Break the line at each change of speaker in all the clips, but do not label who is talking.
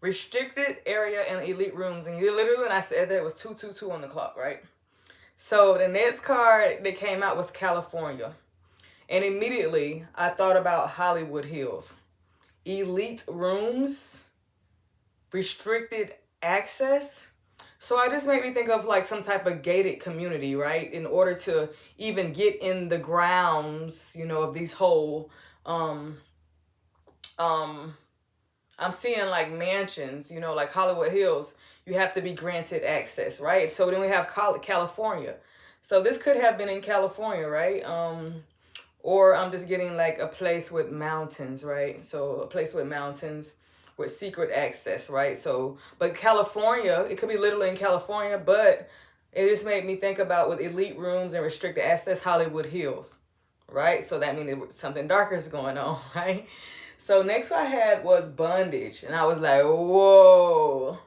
restricted area and elite rooms. And you literally, when I said that, it was 222 on the clock, right? So the next card that came out was California. And immediately I thought about Hollywood Hills. Elite rooms, restricted access. So I just made me think of like some type of gated community, right? In order to even get in the grounds, you know, of these whole I'm seeing like mansions, you know, like Hollywood Hills, you have to be granted access, right? So then we have California. So this could have been in California, right? Or I'm just getting like a place with mountains, right? So a place with mountains with secret access, right? So, but California, it could be literally in California, but it just made me think about with elite rooms and restricted access, Hollywood Hills, right? So that means something darker is going on, right? So next I had was bondage, and I was like, whoa.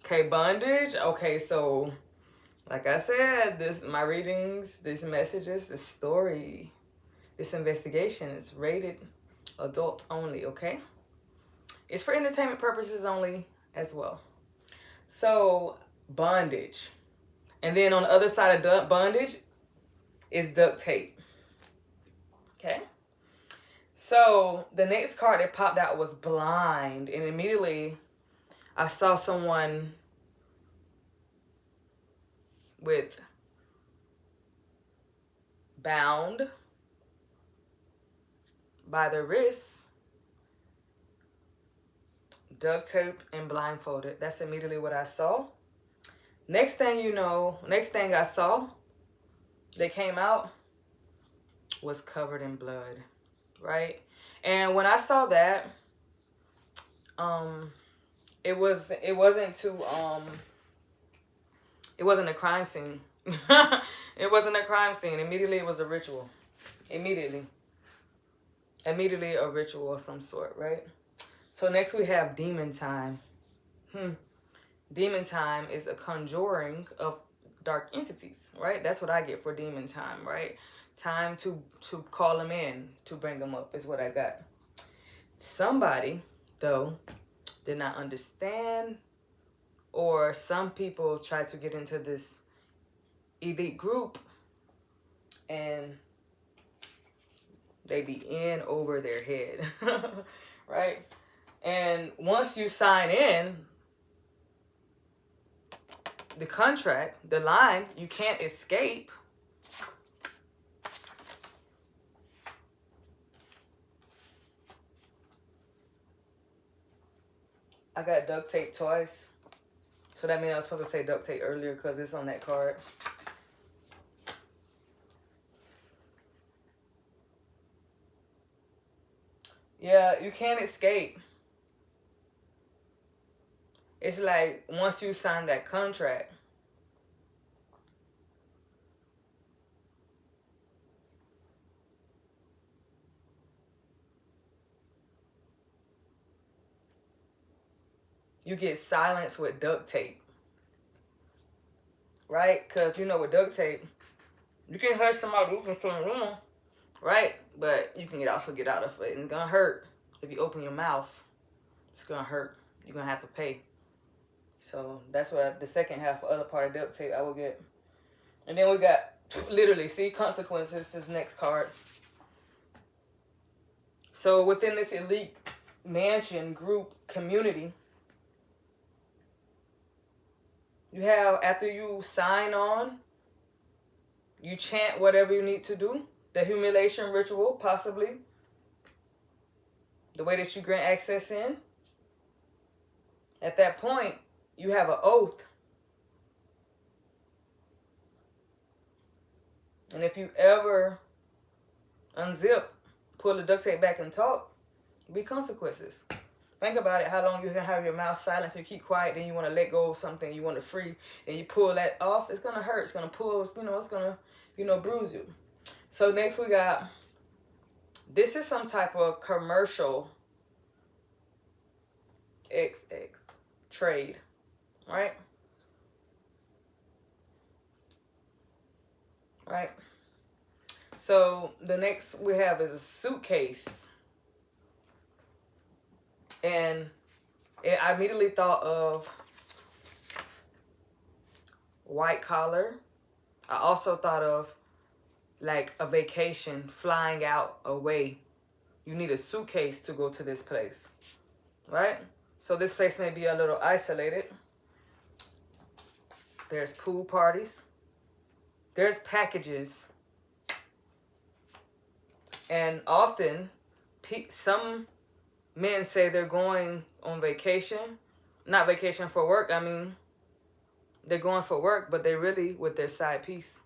Okay, bondage. Okay, so like I said, this my readings, these messages, this story, this investigation is rated adult only, okay? It's for entertainment purposes only as well. So bondage. And then on the other side of bondage is duct tape. Okay? So the next card that popped out was blind. And immediately I saw someone with bound by the wrists, duct tape, and blindfolded. That's immediately what I saw. Next thing you know, next thing I saw that came out was covered in blood, right? And when I saw that, it wasn't a crime scene. It wasn't a crime scene. Immediately it was a ritual. Immediately a ritual of some sort, right? So next we have demon time. Demon time is a conjuring of dark entities, right? That's what I get for demon time, right? Time to call them in, to bring them up is what I got. Somebody, though, did not understand, or some people try to get into this elite group and they be in over their head, right? And once you sign in, the contract, the line, you can't escape. I got duct tape twice. So that means I was supposed to say duct tape earlier because it's on that card. Yeah, you can't escape. It's like once you sign that contract, you get silenced with duct tape. Right? Because, you know, with duct tape, you can hurt somebody who's in the room, right? But you can also get out of it. And it's going to hurt. If you open your mouth, it's going to hurt. You're going to have to pay. So that's what the second half, other part of duct tape I will get. And then we got, literally, see, consequences, this next card. So within this elite mansion group community, you have, after you sign on, you chant whatever you need to do. The humiliation ritual, possibly. The way that you grant access in. At that point, you have an oath. And if you ever unzip, pull the duct tape back and talk, be consequences. Think about it, how long you can have your mouth silenced, you keep quiet, then you want to let go of something, you want to free, and you pull that off, it's going to hurt, it's going to pull, it's going to, bruise you. So next we got, this is some type of commercial XX trade, right? Right? So the next we have is a suitcase. And I immediately thought of white collar. I also thought of like a vacation, flying out away. You need a suitcase to go to this place, right? So this place may be a little isolated. There's pool parties. There's packages. And often, some men say they're going on vacation. Not vacation for work, I mean, they're going for work, but they're really with their side piece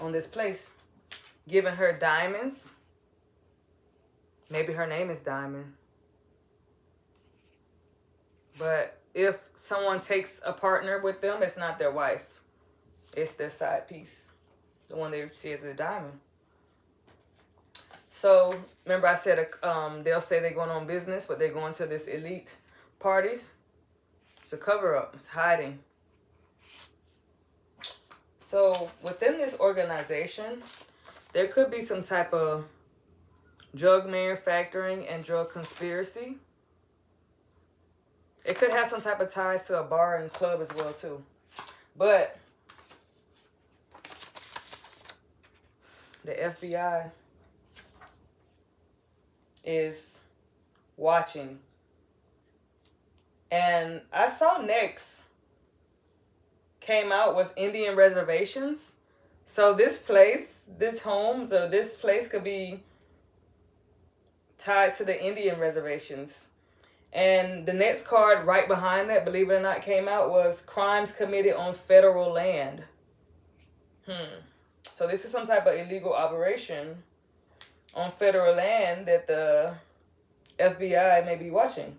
on this place. Giving her diamonds. Maybe her name is Diamond. But if someone takes a partner with them, it's not their wife. It's their side piece. The one they see as a diamond. So, remember I said they'll say they're going on business, but they're going to this elite parties. It's a cover-up. It's hiding. So, within this organization, there could be some type of drug manufacturing and drug conspiracy. It could have some type of ties to a bar and club as well, too. But the FBI is watching. And I saw next came out was Indian reservations. So this place, this homes or this place could be tied to the Indian reservations. And the next card right behind that, believe it or not, came out was crimes committed on federal land. So this is some type of illegal operation on federal land that the FBI may be watching.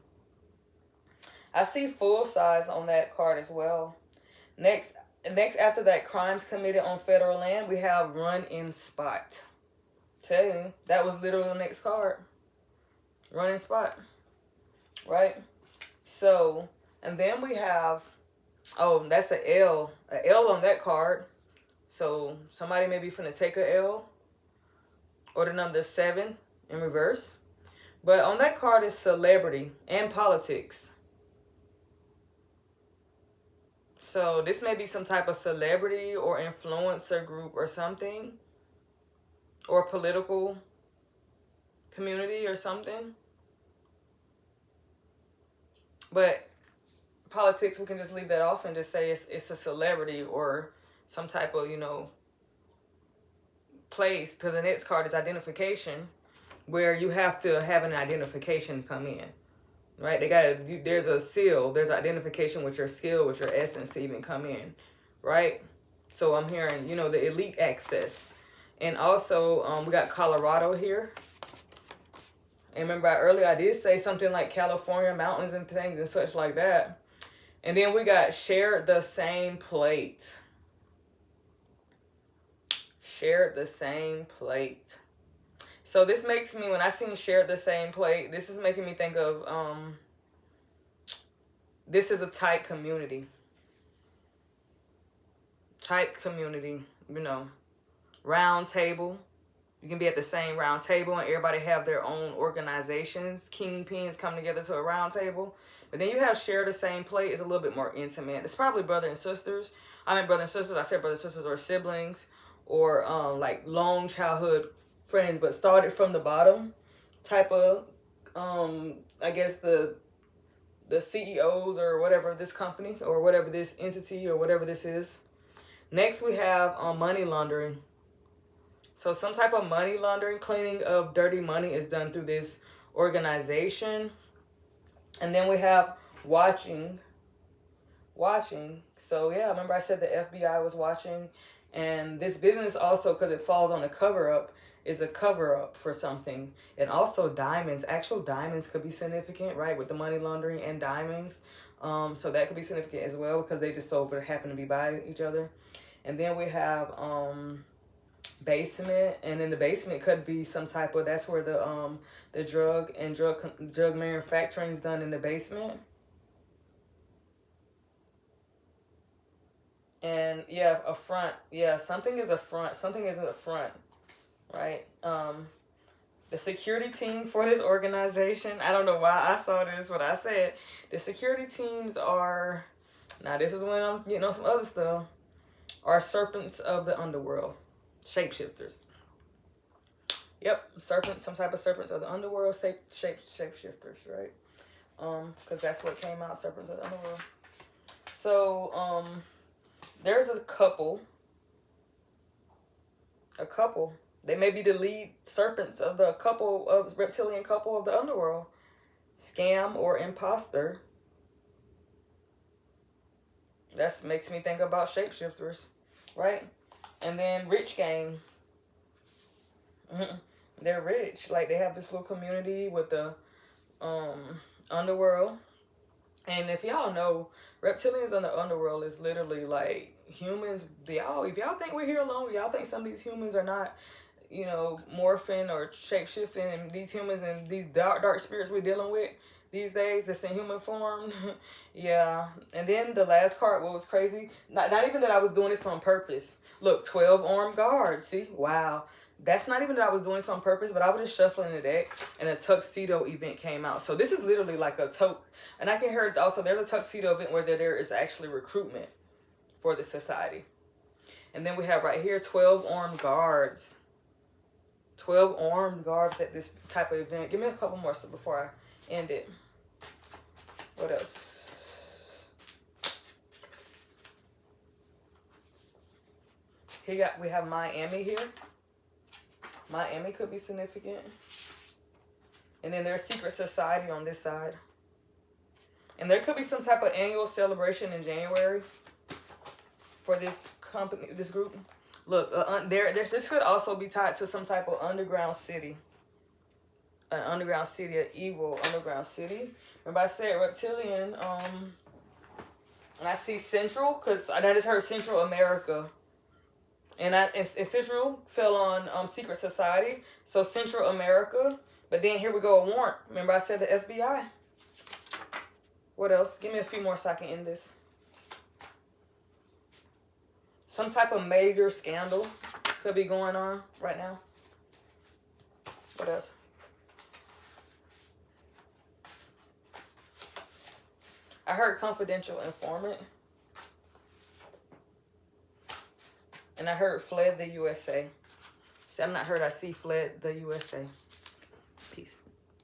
I see full size on that card as well. Next after that, crimes committed on federal land, we have run in spot. Tell you, that was literally the next card. Run in spot. Right? So, and then we have, oh, that's an L. An L on that card. So, somebody may be finna take a L. Or the number 7 in reverse. But on that card is celebrity and politics. So this may be some type of celebrity or influencer group or something. Or political community or something. But politics, we can just leave that off and just say it's a celebrity or some type of, place. Because the next card is identification, where you have to have an identification come in. Right? There's a seal, there's identification with your skill, with your essence to even come in. Right? So I'm hearing, the elite access. And also, we got Colorado here. And remember earlier I did say something like California mountains and things and such like that. And then we got shared the same plate. Shared the same plate. So this makes me, when I seen shared the same plate, this is making me think of, this is a tight community. Tight community, round table. You can be at the same round table and everybody have their own organizations. Kingpins come together to a round table. But then you have share the same plate. It's a little bit more intimate. It's probably brother and sisters. I mean brother and sisters. I said brother and sisters or siblings. Or like long childhood friends. But started from the bottom type of, I guess the CEOs or whatever this company. Or whatever this entity or whatever this is. Next we have money laundering. So some type of money laundering, cleaning of dirty money is done through this organization. And then we have watching. So yeah, remember I said the FBI was watching. And this business also, because it falls on a cover-up, is a cover-up for something. And also diamonds. Actual diamonds could be significant, right? With the money laundering and diamonds. So that could be significant as well because they just so happen to be by each other. And then we have basement, and in the basement could be some type of, that's where the drug manufacturing is done in the basement. And yeah, a front. Yeah, something is a front. Something isn't a front, right? The security team for this organization, I don't know why I saw this, but I said the security teams are, now this is when I'm getting on some other stuff, are serpents of the underworld, shapeshifters. Yep, serpents, some type of serpents of the underworld, shapeshifters, right? Because that's what came out, serpents of the underworld. So, there's a couple. They may be the lead serpents of the couple of reptilian couple of the underworld. Scam or imposter. That makes me think about shapeshifters, right? And then rich gang. They're rich. Like, they have this little community with the underworld. And if y'all know, reptilians in the underworld is literally like humans. If y'all think we're here alone, y'all think some of these humans are not, you know, morphing or shape-shifting, and these humans and these dark spirits we're dealing with these days that's in human form. Yeah. And then the last card, what was crazy, not even that I was doing this on purpose. Look, 12 armed guards. See? Wow. That's not even that I was doing this on purpose, but I was just shuffling the deck and a tuxedo event came out. So this is literally like a and I can hear also there's a tuxedo event where there is actually recruitment for the society. And then we have right here 12 armed guards. 12 armed guards at this type of event. Give me a couple more so before I end it. What else? We have Miami here. Miami could be significant. And then there's secret society on this side. And there could be some type of annual celebration in January for this company, this group. Look, this could also be tied to some type of underground city. An underground city, an evil underground city. Remember I said reptilian, and I see Central, because I just heard Central America. And Central fell on Secret Society, so Central America. But then here we go, a warrant. Remember I said the FBI. What else? Give me a few more so I can end this. Some type of major scandal could be going on right now. What else? I heard confidential informant. And I heard fled the USA. See, I'm not heard, I see fled the USA. Peace.